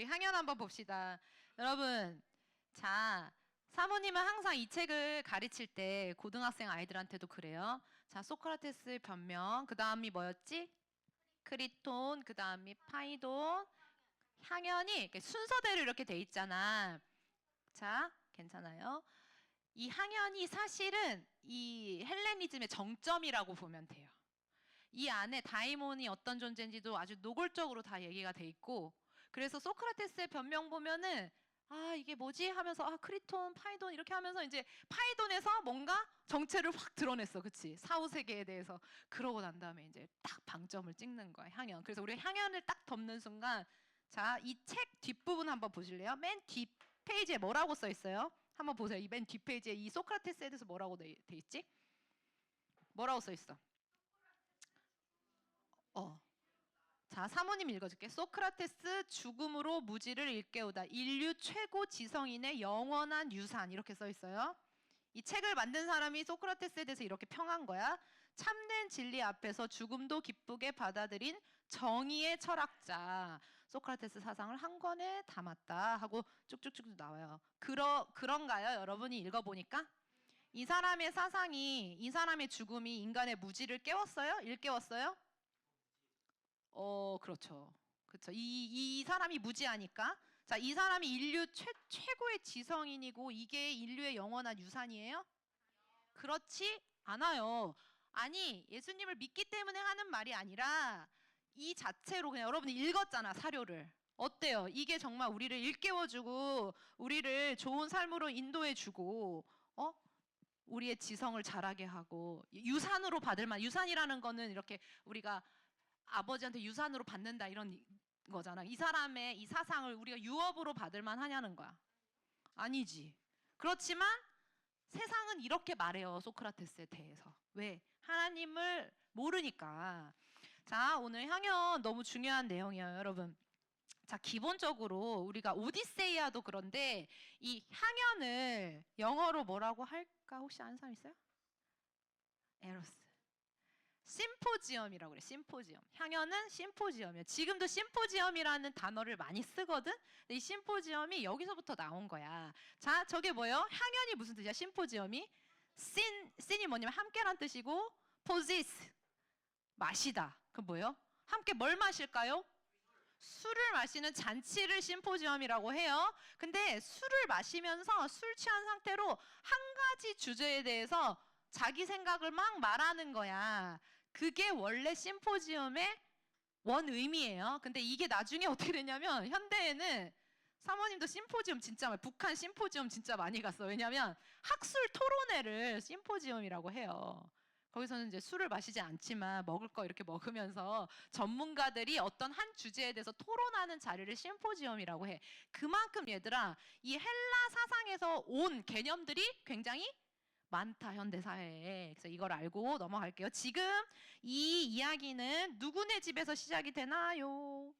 우리 항연 한번 봅시다. 여러분, 자, 사모님은 항상 이 책을 가르칠 때 고등학생 아이들한테도 그래요. 자, 소크라테스의 변명, 그 다음이 뭐였지? 크리톤, 그 다음이 파이돈, 향연이 이렇게 순서대로 이렇게 돼 있잖아. 자, 괜찮아요? 이 향연이 사실은 이 헬레니즘의 정점이라고 보면 돼요. 이 안에 다이몬이 어떤 존재인지도 아주 노골적으로 다 얘기가 돼 있고, 그래서 소크라테스의 변명 보면은 아 이게 뭐지 하면서 아 크리톤, 파이돈 이렇게 하면서 이제 파이돈에서 뭔가 정체를 확 드러냈어, 그치? 사후 세계에 대해서. 그러고 난 다음에 이제 딱 방점을 찍는 거야, 향연. 그래서 우리 향연을 딱 덮는 순간, 자, 이 책 뒷부분 한번 보실래요? 맨 뒷 페이지에 뭐라고 써 있어요? 한번 보세요. 이 맨 뒷페이지에 이 소크라테스에 대해서 뭐라고 돼 있지? 뭐라고 써 있어? 자, 사모님 읽어줄게. 소크라테스 죽음으로 무지를 일깨우다. 인류 최고 지성인의 영원한 유산. 이렇게 써 있어요. 이 책을 만든 사람이 소크라테스에 대해서 이렇게 평한 거야. 참된 진리 앞에서 죽음도 기쁘게 받아들인 정의의 철학자. 소크라테스 사상을 한 권에 담았다 하고 쭉쭉쭉 나와요. 그런가요? 여러분이 읽어보니까? 이 사람의 사상이, 이 사람의 죽음이 인간의 무지를 깨웠어요? 일깨웠어요? 그렇죠. 그렇죠. 이 사람이 무지하니까. 자, 이 사람이 인류 최고의 지성인이고 이게 인류의 영원한 유산이에요? 그렇지 않아요. 아니, 예수님을 믿기 때문에 하는 말이 아니라 이 자체로 그냥 여러분이 읽었잖아, 사료를. 어때요? 이게 정말 우리를 일깨워주고 우리를 좋은 삶으로 인도해주고 우리의 지성을 자라게 하고 유산으로 받을 만 유산이라는 거는 이렇게 우리가 아버지한테 유산으로 받는다 이런 거잖아. 이 사람의 이 사상을 우리가 유업으로 받을 만하냐는 거야. 아니지. 그렇지만 세상은 이렇게 말해요. 소크라테스에 대해서. 왜? 하나님을 모르니까. 자, 오늘 향연 너무 중요한 내용이에요, 여러분. 자, 기본적으로 우리가 오디세이아도 그런데 이 향연을 영어로 뭐라고 할까? 혹시 아는 사람 있어요? 에로스. 심포지엄이라고 그래. 심포지엄. 향연은 심포지엄이야. 지금도 심포지엄이라는 단어를 많이 쓰거든. 근데 이 심포지엄이 여기서부터 나온 거야. 자, 저게 뭐예요? 향연이 무슨 뜻이야? 심포지엄이 신이 뭐냐면 함께란 뜻이고 포지스 마시다. 그 뭐예요? 함께 뭘 마실까요? 술을 마시는 잔치를 심포지엄이라고 해요. 근데 술을 마시면서 술 취한 상태로 한 가지 주제에 대해서 자기 생각을 막 말하는 거야. 그게 원래 심포지엄의 원 의미예요. 근데 이게 나중에 어떻게 되냐면 현대에는 사모님도 심포지엄 진짜 북한 심포지엄 진짜 많이 갔어. 왜냐면 학술 토론회를 심포지엄이라고 해요. 거기서는 이제 술을 마시지 않지만 먹을 거 이렇게 먹으면서 전문가들이 어떤 한 주제에 대해서 토론하는 자리를 심포지엄이라고 해. 그만큼 얘들아, 이 헬라 사상에서 온 개념들이 굉장히 많다, 현대 사회에. 그래서 이걸 알고 넘어갈게요. 지금 이 이야기는 누구네 집에서 시작이 되나요?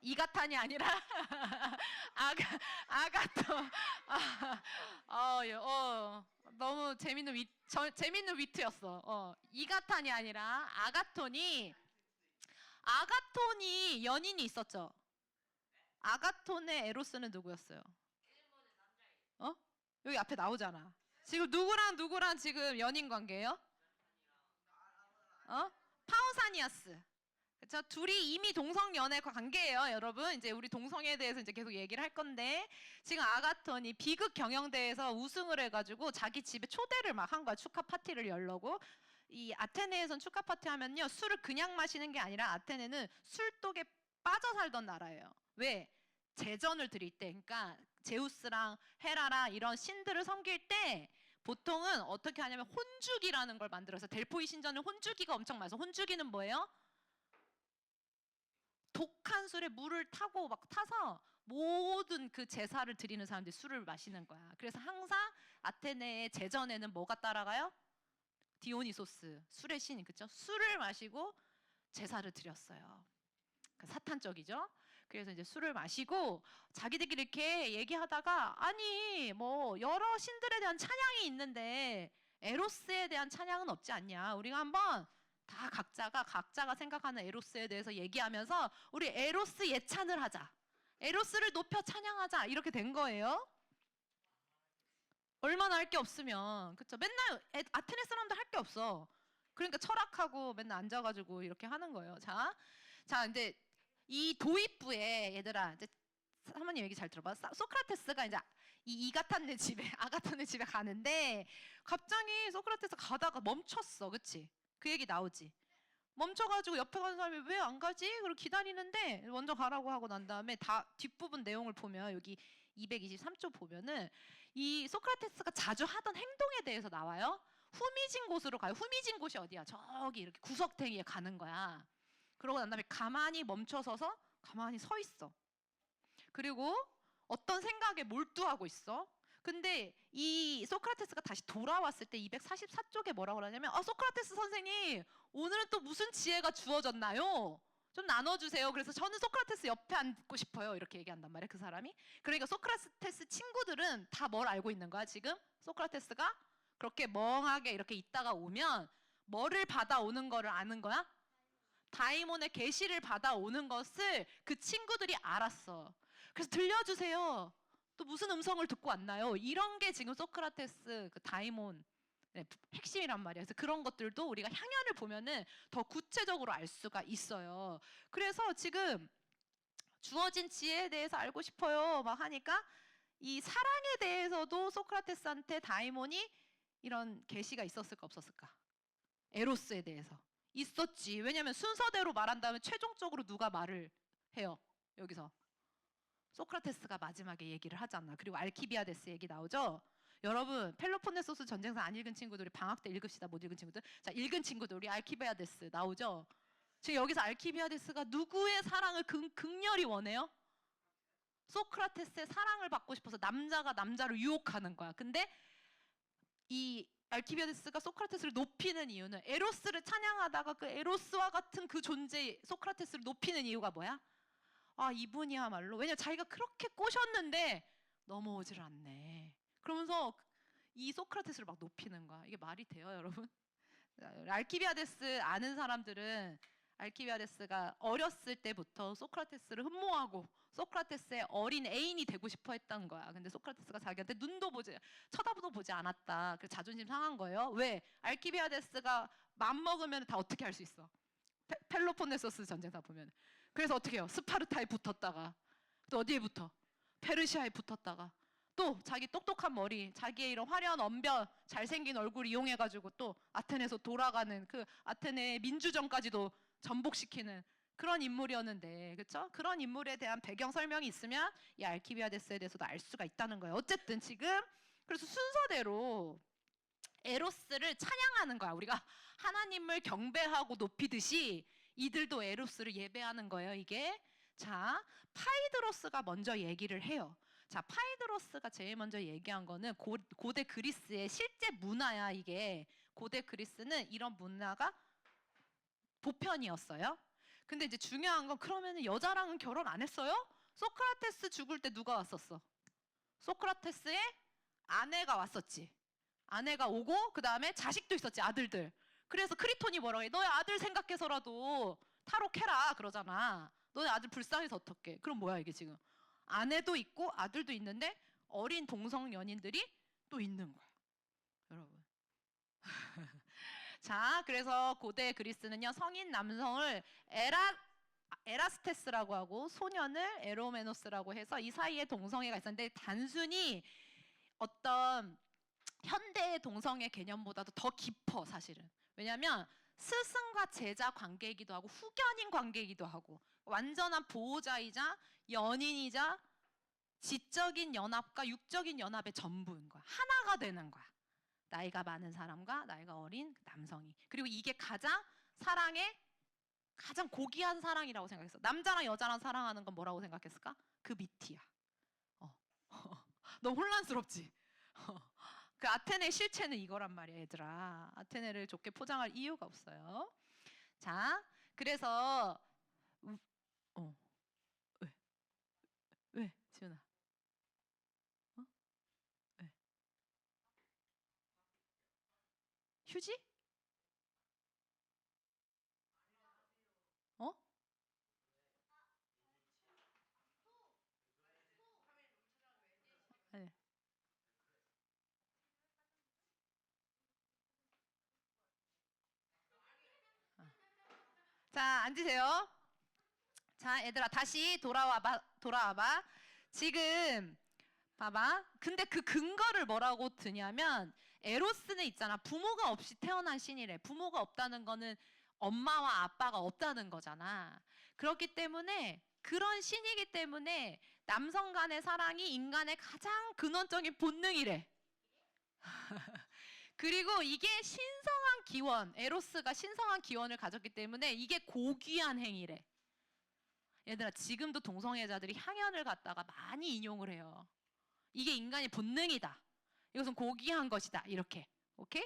이가탄이 아니라 아가토. 너무 재밌는 위트였어. 이가탄이 아니라 아가톤이 연인이 있었죠. 아가톤의 에로스는 누구였어요? 여기 앞에 나오잖아. 지금 누구랑 지금 연인 관계예요? 파우사니아스. 그쵸? 둘이 이미 동성 연애 관계예요, 여러분. 이제 우리 동성에 대해서 이제 계속 얘기를 할 건데, 지금 아가톤이 비극 경영대회에서 우승을 해가지고 자기 집에 초대를 막 한 거야. 축하 파티를 열려고. 이 아테네에선 축하 파티 하면요, 술을 그냥 마시는 게 아니라 아테네는 술독에 빠져 살던 나라예요. 왜? 제전을 드릴 때, 그러니까 제우스랑 헤라랑 이런 신들을 섬길 때 보통은 어떻게 하냐면 혼주기라는 걸 만들어서, 델포이 신전은 혼주기가 엄청 많아서, 혼주기는 뭐예요? 독한 술에 물을 타고 막 타서 모든 그 제사를 드리는 사람들이 술을 마시는 거야. 그래서 항상 아테네의 제전에는 뭐가 따라가요? 디오니소스, 술의 신, 그쵸? 술을 마시고 제사를 드렸어요. 사탄적이죠. 그래서 이제 술을 마시고 자기들끼리 이렇게 얘기하다가, 아니 뭐 여러 신들에 대한 찬양이 있는데 에로스에 대한 찬양은 없지 않냐, 우리가 한번 다 각자가 생각하는 에로스에 대해서 얘기하면서 우리 에로스 예찬을 하자. 에로스를 높여 찬양하자. 이렇게 된 거예요. 얼마나 할 게 없으면, 그쵸? 맨날 아테네 사람들 할 게 없어. 그러니까 철학하고 맨날 앉아가지고 이렇게 하는 거예요. 자, 이제 이 도입부에 얘들아, 이제 사모님 얘기 잘 들어봐. 소크라테스가 이제 이 이가탄네 집에 아가탄네 집에 가는데 갑자기 소크라테스 가다가 멈췄어, 그치? 그 얘기 나오지. 멈춰가지고 옆에 가는 사람이 왜 안 가지? 그리고 기다리는데 먼저 가라고 하고 난 다음에 다 뒷부분 내용을 보면 여기 223조 보면은 이 소크라테스가 자주 하던 행동에 대해서 나와요. 후미진 곳으로 가요. 후미진 곳이 어디야? 저기 이렇게 구석탱이에 가는 거야. 그러고 난 다음에 가만히 멈춰서서 가만히 서 있어. 그리고 어떤 생각에 몰두하고 있어. 근데 이 소크라테스가 다시 돌아왔을 때 244쪽에 뭐라고 그러냐면 소크라테스 선생님 오늘은 또 무슨 지혜가 주어졌나요? 좀 나눠주세요. 그래서 저는 소크라테스 옆에 앉고 싶어요. 이렇게 얘기한단 말이야 그 사람이. 그러니까 소크라테스 친구들은 다 뭘 알고 있는 거야 지금? 소크라테스가 그렇게 멍하게 이렇게 있다가 오면 뭐를 받아오는 거를 아는 거야? 다이몬의 계시를 받아오는 것을 그 친구들이 알았어. 그래서 들려주세요. 또 무슨 음성을 듣고 왔나요? 이런 게 지금 소크라테스 그 다이몬 핵심이란 말이에요. 그래서 그런 것들도 우리가 향연을 보면은 더 구체적으로 알 수가 있어요. 그래서 지금 주어진 지혜에 대해서 알고 싶어요. 막 하니까 이 사랑에 대해서도 소크라테스한테 다이몬이 이런 계시가 있었을까 없었을까? 에로스에 대해서 있었지. 왜냐하면 순서대로 말한다면 최종적으로 누가 말을 해요? 여기서 소크라테스가 마지막에 얘기를 하잖아. 그리고 알키비아데스 얘기 나오죠. 여러분 펠로폰네소스 전쟁사 안 읽은 친구들이 방학 때 읽읍시다. 못 읽은 친구들. 자, 읽은 친구들 우리 알키비아데스 나오죠. 지금 여기서 알키비아데스가 누구의 사랑을 극렬히 원해요? 소크라테스의 사랑을 받고 싶어서 남자가 남자를 유혹하는 거야. 근데 이 알키비아데스가 소크라테스를 높이는 이유는 에로스를 찬양하다가 그 에로스와 같은 그 존재 소크라테스를 높이는 이유가 뭐야? 이분이야말로 왜냐면 자기가 그렇게 꼬셨는데 넘어오질 않네. 그러면서 이 소크라테스를 막 높이는 거야. 이게 말이 돼요, 여러분? 알키비아데스 아는 사람들은 알키비아데스가 어렸을 때부터 소크라테스를 흠모하고 소크라테스의 어린 애인이 되고 싶어 했던 거야. 근데 소크라테스가 자기한테 쳐다보도 보지 않았다. 그래서 자존심 상한 거예요. 왜? 알키비아데스가 맘먹으면 다 어떻게 할 수 있어? 펠로폰네소스 전쟁사 보면. 그래서 어떻게 해요? 스파르타에 붙었다가 또 어디에 붙어? 페르시아에 붙었다가 또 자기 똑똑한 머리, 자기의 이런 화려한 언변, 잘생긴 얼굴 이용해가지고 또 아테네에서 돌아가는 그 아테네의 민주정까지도 전복시키는 그런 인물이었는데, 그렇죠? 그런 인물에 대한 배경 설명이 있으면 이 알키비아데스에 대해서도 알 수가 있다는 거예요. 어쨌든 지금 그래서 순서대로 에로스를 찬양하는 거야. 우리가 하나님을 경배하고 높이듯이 이들도 에로스를 예배하는 거예요. 이게 자 파이드로스가 먼저 얘기를 해요. 자 파이드로스가 제일 먼저 얘기한 거는 고대 그리스의 실제 문화야. 이게 고대 그리스는 이런 문화가 보편이었어요. 근데 이제 중요한 건 그러면 여자랑은 결혼 안 했어요? 소크라테스 죽을 때 누가 왔었어? 소크라테스의 아내가 왔었지. 아내가 오고 그 다음에 자식도 있었지. 아들들. 그래서 크리톤이 뭐라고 해? 너의 아들 생각해서라도 탈옥해라 그러잖아. 너의 아들 불쌍해서 어떡해? 그럼 뭐야 이게 지금? 아내도 있고 아들도 있는데 어린 동성 연인들이 또 있는 거야. 여러분. 자, 그래서 고대 그리스는요 성인 남성을 에라스테스라고 하고 소년을 에로메노스라고 해서 이 사이에 동성애가 있었는데 단순히 어떤 현대의 동성애 개념보다도 더 깊어 사실은. 왜냐하면 스승과 제자 관계이기도 하고 후견인 관계이기도 하고 완전한 보호자이자 연인이자 지적인 연합과 육적인 연합의 전부인 거야. 하나가 되는 거야. 나이가 많은 사람과 나이가 어린 남성이. 그리고 이게 사랑의 가장 고귀한 사랑이라고 생각했어. 남자랑 여자랑 사랑하는 건 뭐라고 생각했을까? 그 밑이야. 너무 혼란스럽지? 그 아테네 실체는 이거란 말이야, 얘들아. 아테네를 좋게 포장할 이유가 없어요. 자, 그래서 왜? 왜? 지훈아. 왜? 휴지? 자, 앉으세요. 자, 얘들아, 다시 돌아와봐. 지금, 봐봐. 근데 그 근거를 뭐라고 드냐면, 에로스는 있잖아. 부모가 없이 태어난 신이래. 부모가 없다는 거는 엄마와 아빠가 없다는 거잖아. 그렇기 때문에, 그런 신이기 때문에, 남성 간의 사랑이 인간의 가장 근원적인 본능이래. 그리고 이게 신성한 기원, 에로스가 신성한 기원을 가졌기 때문에 이게 고귀한 행위래. 얘들아, 지금도 동성애자들이 향연을 갖다가 많이 인용을 해요. 이게 인간의 본능이다. 이것은 고귀한 것이다. 이렇게. 오케이?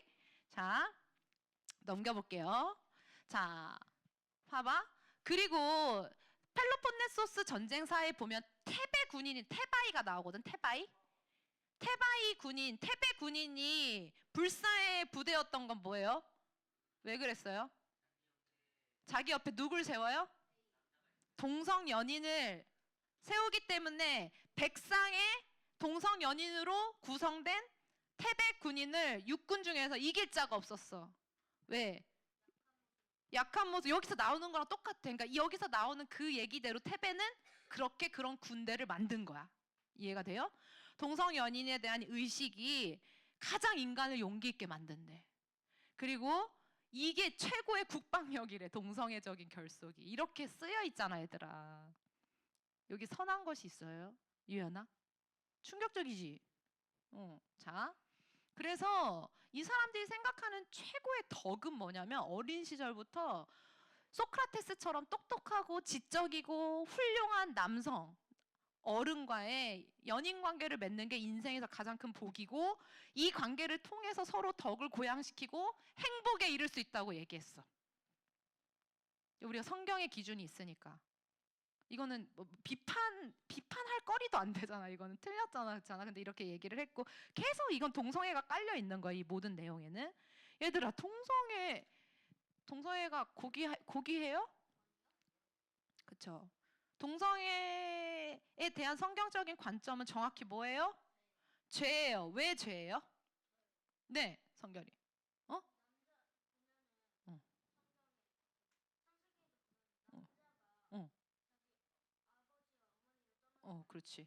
자, 넘겨볼게요. 자, 봐봐. 그리고 펠로폰네소스 전쟁사에 보면 테베 군인인 테바이가 나오거든. 테베 군인이 불사의 부대였던 건 뭐예요? 왜 그랬어요? 자기 옆에 누굴 세워요? 동성 연인을 세우기 때문에 백상의 동성 연인으로 구성된 테베 군인을 육군 중에서 이길 자가 없었어. 왜? 약한 모습. 여기서 나오는 거랑 똑같아. 그러니까 여기서 나오는 그 얘기대로 테베는 그렇게 그런 군대를 만든 거야. 이해가 돼요? 동성 연인에 대한 의식이 가장 인간을 용기 있게 만든대. 그리고 이게 최고의 국방력이래. 동성애적인 결속이. 이렇게 쓰여 있잖아, 얘들아. 여기 선한 것이 있어요? 유연아? 충격적이지? 자, 그래서 이 사람들이 생각하는 최고의 덕은 뭐냐면 어린 시절부터 소크라테스처럼 똑똑하고 지적이고 훌륭한 남성, 어른과의 연인 관계를 맺는 게 인생에서 가장 큰 복이고 이 관계를 통해서 서로 덕을 고양시키고 행복에 이를 수 있다고 얘기했어. 우리가 성경의 기준이 있으니까. 이거는 뭐 비판할 거리도 안 되잖아. 이거는 틀렸잖아. 근데 이렇게 얘기를 했고 계속 이건 동성애가 깔려 있는 거야. 이 모든 내용에는. 얘들아, 동성애가 고귀해요? 그쵸? 동성애에 대한 성경적인 관점은 정확히 뭐예요? 죄예요. 왜 죄예요? 네, 성결이. 어? 어. 어. 어. 그렇지.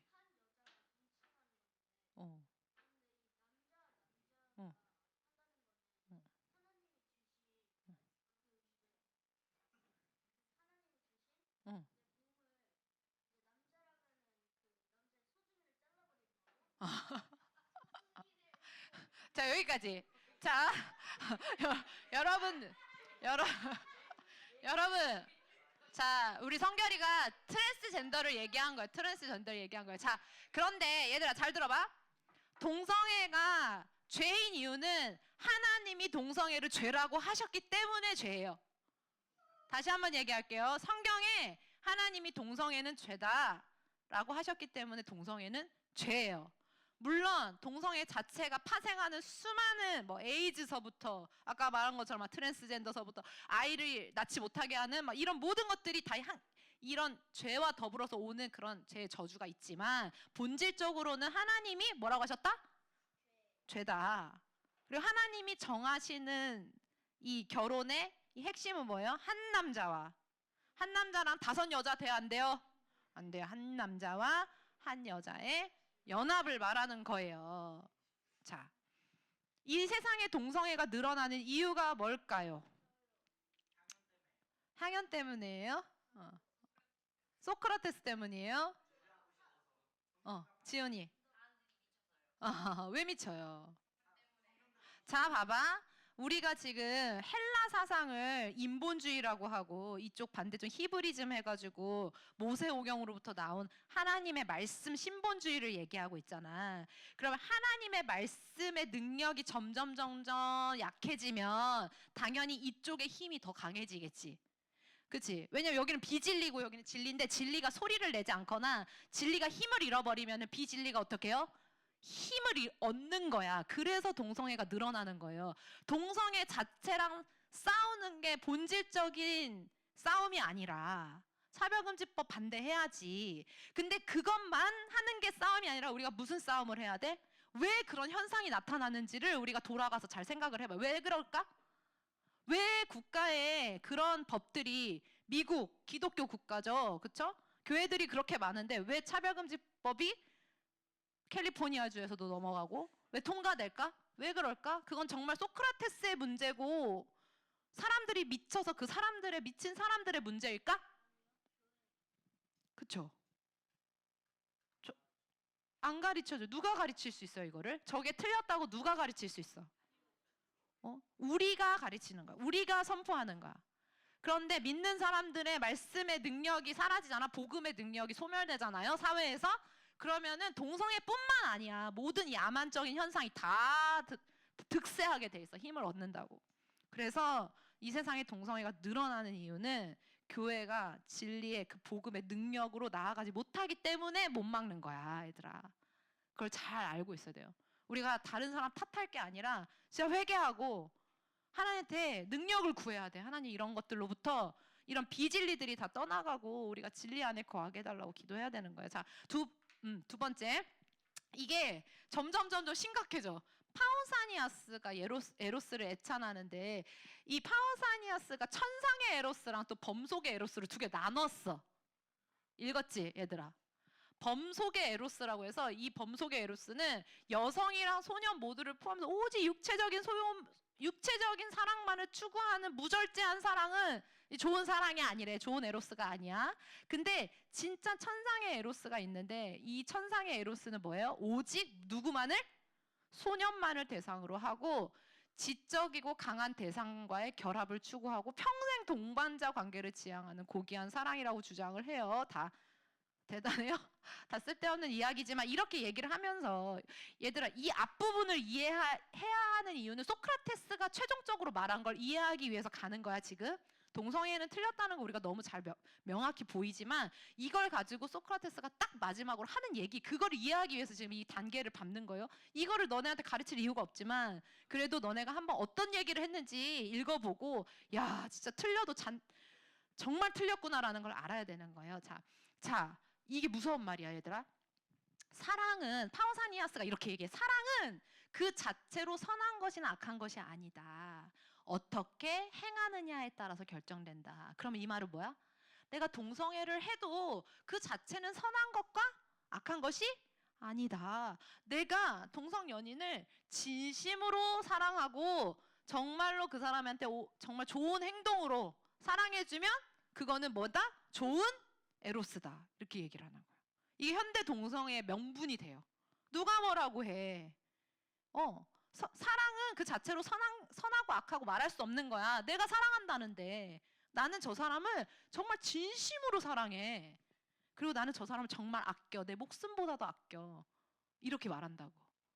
어. 어. 어. 어. 자, 여기까지. 자, 여러분, 여러, 여러분. 자, 우리 성결이가 트랜스젠더를 얘기한 거예요. 트랜스젠더를 얘기한 거예요. 자, 그런데 얘들아, 잘 들어봐. 동성애가 죄인 이유는 하나님이 동성애를 죄라고 하셨기 때문에 죄예요. 다시 한번 얘기할게요. 성경에 하나님이 동성애는 죄다라고 하셨기 때문에 동성애는 죄예요. 물론 동성애 자체가 파생하는 수많은 뭐 에이즈서부터 아까 말한 것처럼 트랜스젠더서부터 아이를 낳지 못하게 하는 막 이런 모든 것들이 다 이런 죄와 더불어서 오는 그런 죄의 저주가 있지만 본질적으로는 하나님이 뭐라고 하셨다? 죄다. 그리고 하나님이 정하시는 이 결혼의 이 핵심은 뭐예요? 한 남자랑 5 여자 돼야 안 돼요? 안 돼요. 한 남자와 한 여자의 연합을 말하는 거예요. 자, 이 세상에 동성애가 늘어나는 이유가 뭘까요? 향연 때문이에요? 소크라테스 때문이에요? 지연이. 왜 미쳐요? 자, 봐봐. 우리가 지금 헬라 사상을 인본주의라고 하고 이쪽 반대쪽 히브리즘 해가지고 모세오경으로부터 나온 하나님의 말씀 신본주의를 얘기하고 있잖아. 그러면 하나님의 말씀의 능력이 점점 약해지면 당연히 이쪽의 힘이 더 강해지겠지. 그치? 왜냐면 여기는 비진리고 여기는 진리인데 진리가 소리를 내지 않거나 진리가 힘을 잃어버리면 비진리가 어떻게 해요? 힘을 얻는 거야. 그래서 동성애가 늘어나는 거예요. 동성애 자체랑 싸우는 게 본질적인 싸움이 아니라 차별금지법 반대해야지. 근데 그것만 하는 게 싸움이 아니라 우리가 무슨 싸움을 해야 돼? 왜 그런 현상이 나타나는지를 우리가 돌아가서 잘 생각을 해봐요. 왜 그럴까? 왜 국가에 그런 법들이 미국 기독교 국가죠. 그쵸? 교회들이 그렇게 많은데 왜 차별금지법이 캘리포니아주에서도 넘어가고 왜 통과될까? 왜 그럴까? 그건 정말 소크라테스의 문제고 사람들이 미쳐서 그 사람들의 미친 사람들의 문제일까? 그쵸? 안 가르쳐줘. 누가 가르칠 수 있어요, 이거를? 저게 틀렸다고 누가 가르칠 수 있어? 우리가 가르치는 거야. 우리가 선포하는 거야. 그런데 믿는 사람들의 말씀의 능력이 사라지잖아. 복음의 능력이 소멸되잖아요, 사회에서. 그러면은 동성애뿐만 아니야. 모든 야만적인 현상이 다 득세하게 돼 있어. 힘을 얻는다고. 그래서 이 세상에 동성애가 늘어나는 이유는 교회가 진리의 그 복음의 능력으로 나아가지 못하기 때문에 못 막는 거야, 얘들아. 그걸 잘 알고 있어야 돼요. 우리가 다른 사람 탓할 게 아니라 진짜 회개하고 하나님한테 능력을 구해야 돼. 하나님 이런 것들로부터 이런 비진리들이 다 떠나가고 우리가 진리 안에 거하게 해달라고 기도해야 되는 거예요. 자, 두 번째. 이게 점점 심각해져. 파우사니아스가 에로스를 애찬하는데 이 파우사니아스가 천상의 에로스랑 또 범속의 에로스를 두 개 나눴어. 읽었지, 얘들아? 범속의 에로스라고 해서 이 범속의 에로스는 여성이랑 소년 모두를 포함해서 오직 육체적인 사랑만을 추구하는 무절제한 사랑은 좋은 사랑이 아니래. 좋은 에로스가 아니야. 근데 진짜 천상의 에로스가 있는데 이 천상의 에로스는 뭐예요? 오직 누구만을? 소년만을 대상으로 하고 지적이고 강한 대상과의 결합을 추구하고 평생 동반자 관계를 지향하는 고귀한 사랑이라고 주장을 해요. 다 대단해요? 다 쓸데없는 이야기지만 이렇게 얘기를 하면서 얘들아 이 앞부분을 이해해야 하는 이유는 소크라테스가 최종적으로 말한 걸 이해하기 위해서 가는 거야 지금. 동성애는 틀렸다는 거 우리가 너무 잘 명확히 보이지만 이걸 가지고 소크라테스가 딱 마지막으로 하는 얘기 그거를 이해하기 위해서 지금 이 단계를 밟는 거예요. 이거를 너네한테 가르칠 이유가 없지만 그래도 너네가 한번 어떤 얘기를 했는지 읽어보고 야 진짜 틀려도 정말 틀렸구나라는 걸 알아야 되는 거예요. 자 이게 무서운 말이야 얘들아. 사랑은 파우사니아스가 이렇게 얘기해. 사랑은 그 자체로 선한 것이나 악한 것이 아니다. 어떻게 행하느냐에 따라서 결정된다. 그러면 이 말은 뭐야? 내가 동성애를 해도 그 자체는 선한 것과 악한 것이 아니다. 내가 동성 연인을 진심으로 사랑하고 정말로 그 사람한테 정말 좋은 행동으로 사랑해주면 그거는 뭐다? 좋은 에로스다. 이렇게 얘기를 하는 거야. 이게 현대 동성애의 명분이 돼요. 누가 뭐라고 해. 사랑은 그 자체로 선하고 악하고 말할 수 없는 거야. 내가 사랑한다는데 나는 저 사람을 정말 진심으로 사랑해. 그리고 나는 저 사람을 정말 아껴. 내 목숨보다도 아껴. 이렇게 말한다고.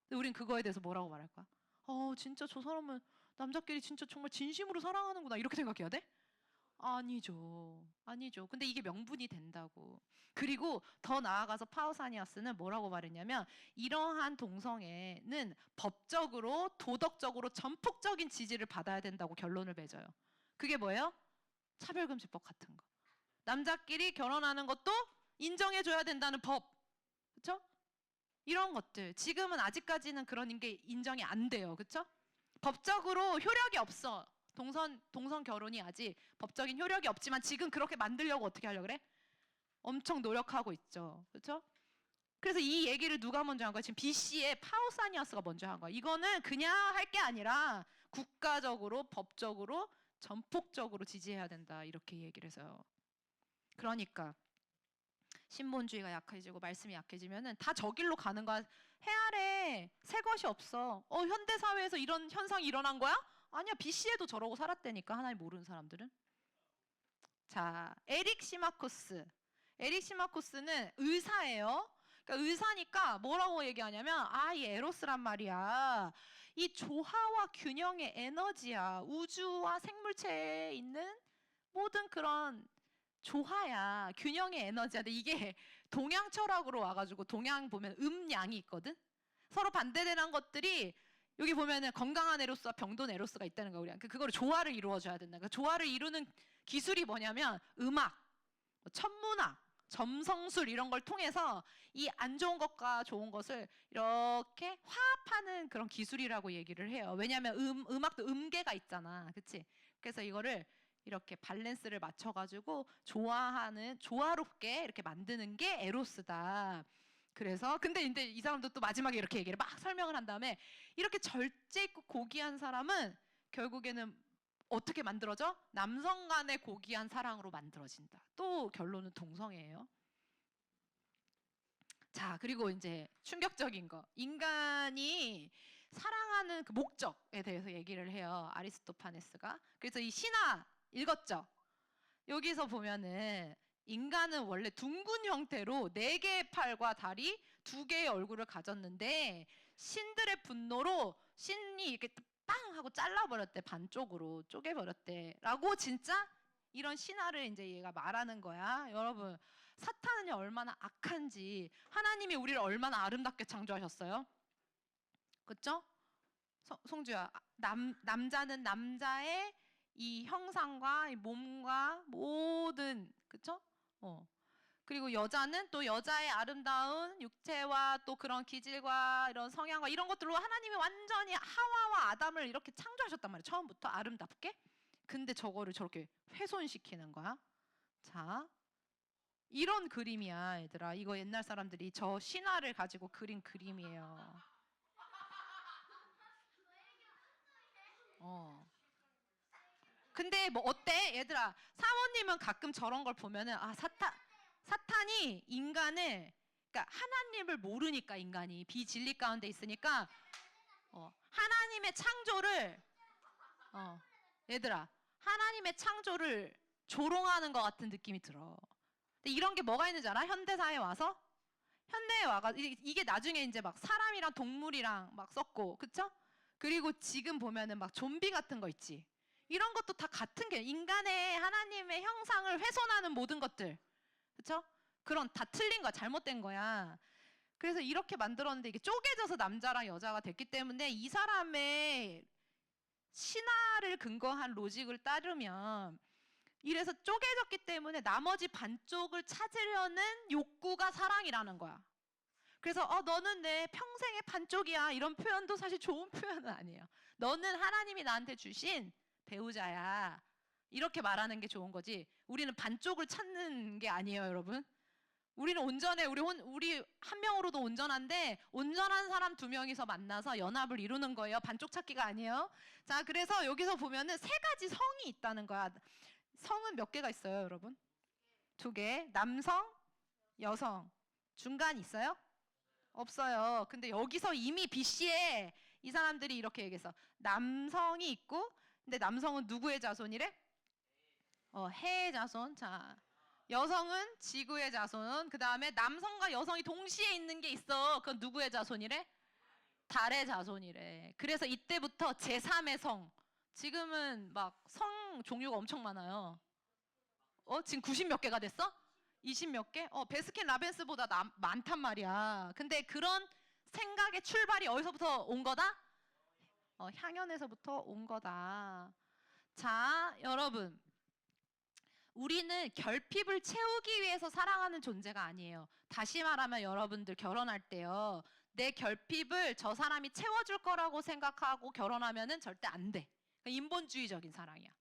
근데 우린 그거에 대해서 뭐라고 말할 거야? 진짜 저 사람은 남자끼리 진짜 정말 진심으로 사랑하는구나. 이렇게 생각해야 돼? 아니죠. 근데 이게 명분이 된다고. 그리고 더 나아가서 파우사니아스는 뭐라고 말했냐면 이러한 동성애는 법적으로 도덕적으로 전폭적인 지지를 받아야 된다고 결론을 맺어요. 그게 뭐예요? 차별금지법 같은 거. 남자끼리 결혼하는 것도 인정해줘야 된다는 법. 그렇죠? 이런 것들. 지금은 아직까지는 그런 게 인정이 안 돼요. 그렇죠? 법적으로 효력이 없어. 동성 결혼이 아직 법적인 효력이 없지만 지금 그렇게 만들려고 어떻게 하려고 그래? 엄청 노력하고 있죠. 그렇죠? 그래서 이 얘기를 누가 먼저 한 거야? 지금 BC의 파우사니아스가 먼저 한 거야. 이거는 그냥 할 게 아니라 국가적으로 법적으로 전폭적으로 지지해야 된다. 이렇게 얘기를 해서요. 그러니까 신본주의가 약해지고 말씀이 약해지면은 다 저 길로 가는 거야. 해 아래 새 것이 없어. 현대 사회에서 이런 현상이 일어난 거야? 아니야. BC에도 저러고 살았다니까. 하나님 모르는 사람들은. 자, 에릭 시마코스는 의사예요. 그러니까 의사니까 뭐라고 얘기하냐면 이 에로스란 말이야. 이 조화와 균형의 에너지야. 우주와 생물체에 있는 모든 그런 조화야. 균형의 에너지야. 근데 이게 동양 철학으로 와가지고 동양 보면 음양이 있거든. 서로 반대되는 것들이 여기 보면은 건강한 에로스와 병든 에로스가 있다는 거야. 우리가 그거를 조화를 이루어줘야 된다. 그러니까 조화를 이루는 기술이 뭐냐면 음악, 천문학, 점성술 이런 걸 통해서 이 안 좋은 것과 좋은 것을 이렇게 화합하는 그런 기술이라고 얘기를 해요. 왜냐하면 음악도 음계가 있잖아, 그렇지? 그래서 이거를 이렇게 밸런스를 맞춰가지고 좋아하는, 조화롭게 이렇게 만드는 게 에로스다. 그래서 근데 이 사람도 또 마지막에 이렇게 얘기를 막 설명을 한 다음에 이렇게 절제 있고 고귀한 사람은 결국에는 어떻게 만들어져? 남성 간의 고귀한 사랑으로 만들어진다. 또 결론은 동성애예요. 자, 그리고 이제 충격적인 거. 인간이 사랑하는 그 목적에 대해서 얘기를 해요. 아리스토파네스가. 그래서 이 신화 읽었죠? 여기서 보면은 인간은 원래 둥근 형태로 4개의 팔과 다리, 2개의 얼굴을 가졌는데 신들의 분노로 신이 이렇게 빵 하고 잘라버렸대. 반쪽으로 쪼개버렸대. 라고 진짜 이런 신화를 이제 얘가 말하는 거야. 여러분, 사탄은 얼마나 악한지, 하나님이 우리를 얼마나 아름답게 창조하셨어요? 그쵸? 송주야, 남자는 남자의 이 형상과 이 몸과 모든, 그쵸? 그리고 여자는 또 여자의 아름다운 육체와 또 그런 기질과 이런 성향과 이런 것들로 하나님이 완전히 하와와 아담을 이렇게 창조하셨단 말이에요. 처음부터 아름답게. 근데 저거를 저렇게 훼손시키는 거야. 자, 이런 그림이야, 얘들아. 이거 옛날 사람들이 저 신화를 가지고 그린 그림이에요. 근데 뭐 어때? 얘들아, 사모님은 가끔 저런 걸 보면은 사탄이 인간을, 그러니까 하나님을 모르니까, 인간이 비진리 가운데 있으니까 하나님의 창조를 얘들아, 하나님의 창조를 조롱하는 것 같은 느낌이 들어. 근데 이런 게 뭐가 있는지 알아? 현대사에 와서? 현대에 와가 이게 나중에 이제 막 사람이랑 동물이랑 막 섞고, 그쵸? 그리고 지금 보면은 막 좀비 같은 거 있지. 이런 것도 다 같은 게 인간의 하나님의 형상을 훼손하는 모든 것들, 그쵸? 그런 다 틀린 거야, 잘못된 거야. 그래서 이렇게 만들었는데 이게 쪼개져서 남자랑 여자가 됐기 때문에 이 사람의 신화를 근거한 로직을 따르면 이래서 쪼개졌기 때문에 나머지 반쪽을 찾으려는 욕구가 사랑이라는 거야. 그래서 너는 내 평생의 반쪽이야, 이런 표현도 사실 좋은 표현은 아니에요. 너는 하나님이 나한테 주신 배우자야, 이렇게 말하는 게 좋은 거지. 우리는 반쪽을 찾는 게 아니에요, 여러분. 우리는 온전해. 우리 한 명으로도 온전한데 온전한 사람 2명이서 만나서 연합을 이루는 거예요. 반쪽 찾기가 아니에요. 자, 그래서 여기서 보면은 3가지 성이 있다는 거야. 성은 몇 개가 있어요, 여러분? 2개. 남성, 여성. 중간 있어요? 없어요. 근데 여기서 이미 BC에 이 사람들이 이렇게 얘기했어. 남성이 있고, 근데 남성은 누구의 자손이래? 해의 자손. 자, 여성은 지구의 자손. 그 다음에 남성과 여성이 동시에 있는 게 있어. 그건 누구의 자손이래? 달의 자손이래. 그래서 이때부터 제3의 성. 지금은 막 성 종류가 엄청 많아요. 지금 90 몇 개가 됐어? 20 몇 개? 베스킨 라빈스보다 많단 말이야. 근데 그런 생각의 출발이 어디서부터 온 거다? 향연에서부터 온 거다. 자, 여러분. 우리는 결핍을 채우기 위해서 사랑하는 존재가 아니에요. 다시 말하면 여러분들 결혼할 때요, 내 결핍을 저 사람이 채워줄 거라고 생각하고 결혼하면은 절대 안 돼. 인본주의적인 사랑이야.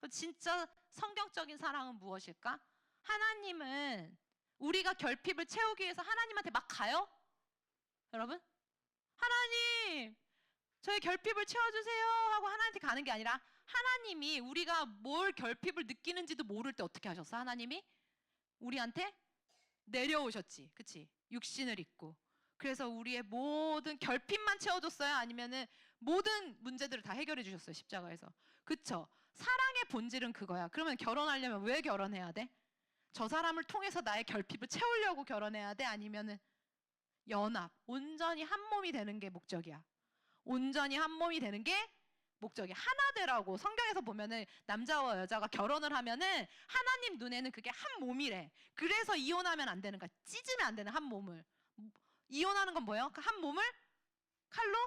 진짜 성경적인 사랑은 무엇일까? 하나님은 우리가 결핍을 채우기 위해서 하나님한테 막 가요? 여러분? 하나님, 저의 결핍을 채워주세요 하고 하나님한테 가는 게 아니라, 하나님이 우리가 뭘 결핍을 느끼는지도 모를 때 어떻게 하셨어? 하나님이 우리한테 내려오셨지. 그치? 육신을 입고. 그래서 우리의 모든 결핍만 채워줬어요? 아니면은 모든 문제들을 다 해결해 주셨어요, 십자가에서? 그쵸? 사랑의 본질은 그거야. 그러면 결혼하려면 왜 결혼해야 돼? 저 사람을 통해서 나의 결핍을 채우려고 결혼해야 돼? 아니면은 연합, 온전히 한 몸이 되는 게 목적이야. 온전히 한 몸이 되는 게 목적이 하나 되라고. 성경에서 보면은 남자와 여자가 결혼을 하면은 하나님 눈에는 그게 한 몸이래. 그래서 이혼하면 안 되는 거야. 찢으면 안 되는 한 몸을. 이혼하는 건 뭐예요? 그 한 몸을 칼로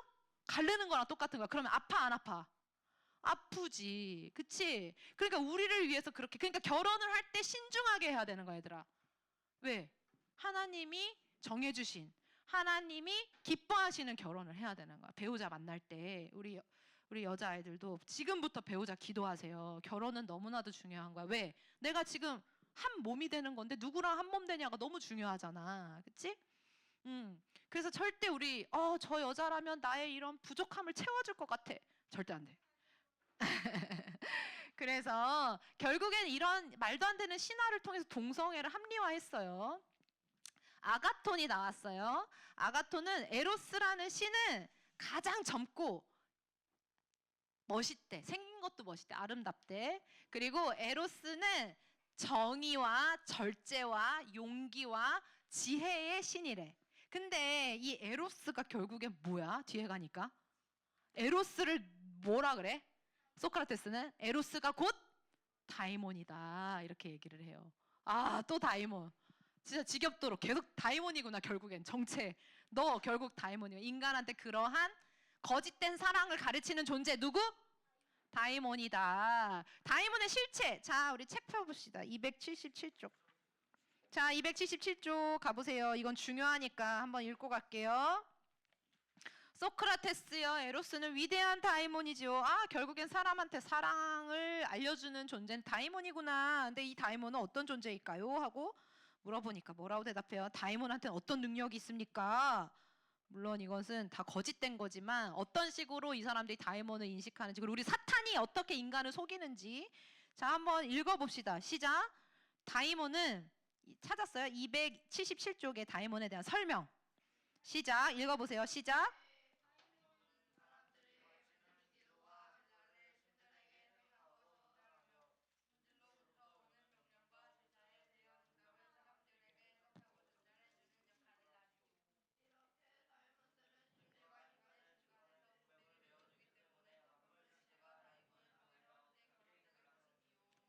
가르는 거랑 똑같은 거야. 그러면 아파 안 아파? 아프지. 그치? 그러니까 우리를 위해서 그렇게, 그러니까 결혼을 할 때 신중하게 해야 되는 거야, 얘들아. 왜? 하나님이 정해주신, 하나님이 기뻐하시는 결혼을 해야 되는 거야. 배우자 만날 때 우리 우리 여자아이들도 지금부터 배우자 기도하세요. 결혼은 너무나도 중요한 거야. 왜? 내가 지금 한 몸이 되는 건데 누구랑 한 몸 되냐가 너무 중요하잖아. 그치? 그래서 절대 우리 저 여자라면 나의 이런 부족함을 채워줄 것 같아. 절대 안 돼. 그래서 결국엔 이런 말도 안 되는 신화를 통해서 동성애를 합리화했어요. 아가톤이 나왔어요. 아가톤은 에로스라는 신은 가장 젊고 멋있대. 생긴 것도 멋있대. 아름답대. 그리고 에로스는 정의와 절제와 용기와 지혜의 신이래. 근데 이 에로스가 결국엔 뭐야? 뒤에 가니까 에로스를 뭐라 그래? 소크라테스는 에로스가 곧 다이몬이다 이렇게 얘기를 해요. 또 다이몬. 진짜 지겹도록 계속 다이몬이구나. 결국엔 정체. 너 결국 다이몬이야. 인간한테 그러한 거짓된 사랑을 가르치는 존재 누구? 다이몬이다. 다이몬의 실체. 자, 우리 책 펴봅시다. 277쪽. 자, 277쪽 가보세요. 이건 중요하니까 한번 읽고 갈게요. 소크라테스여, 에로스는 위대한 다이몬이지요. 결국엔 사람한테 사랑을 알려주는 존재는 다이몬이구나. 근데 이 다이몬은 어떤 존재일까요? 하고 물어보니까 뭐라고 대답해요? 다이몬한테는 어떤 능력이 있습니까? 물론 이것은 다 거짓된 거지만 어떤 식으로 이 사람들이 다이몬을 인식하는지, 그리고 우리 사탄이 어떻게 인간을 속이는지 자 한번 읽어봅시다. 시작. 다이몬은 찾았어요? 277쪽에 다이몬에 대한 설명. 시작. 읽어보세요. 시작.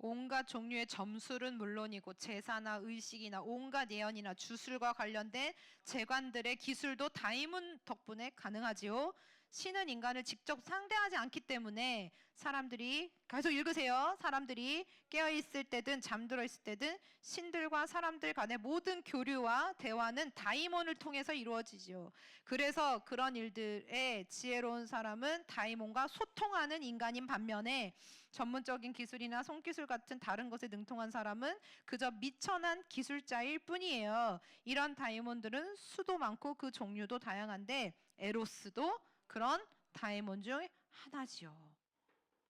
온갖 종류의 점술은 물론이고 제사나 의식이나 온갖 예언이나 주술과 관련된 재관들의 기술도 다이몬 덕분에 가능하지요. 신은 인간을 직접 상대하지 않기 때문에 사람들이 계속 읽으세요. 사람들이 깨어있을 때든 잠들어 있을 때든 신들과 사람들 간의 모든 교류와 대화는 다이몬을 통해서 이루어지죠. 그래서 그런 일들에 지혜로운 사람은 다이몬과 소통하는 인간인 반면에 전문적인 기술이나 손기술 같은 다른 것에 능통한 사람은 그저 미천한 기술자일 뿐이에요. 이런 다이몬들은 수도 많고 그 종류도 다양한데 에로스도 그런 다이몬 중 하나지요.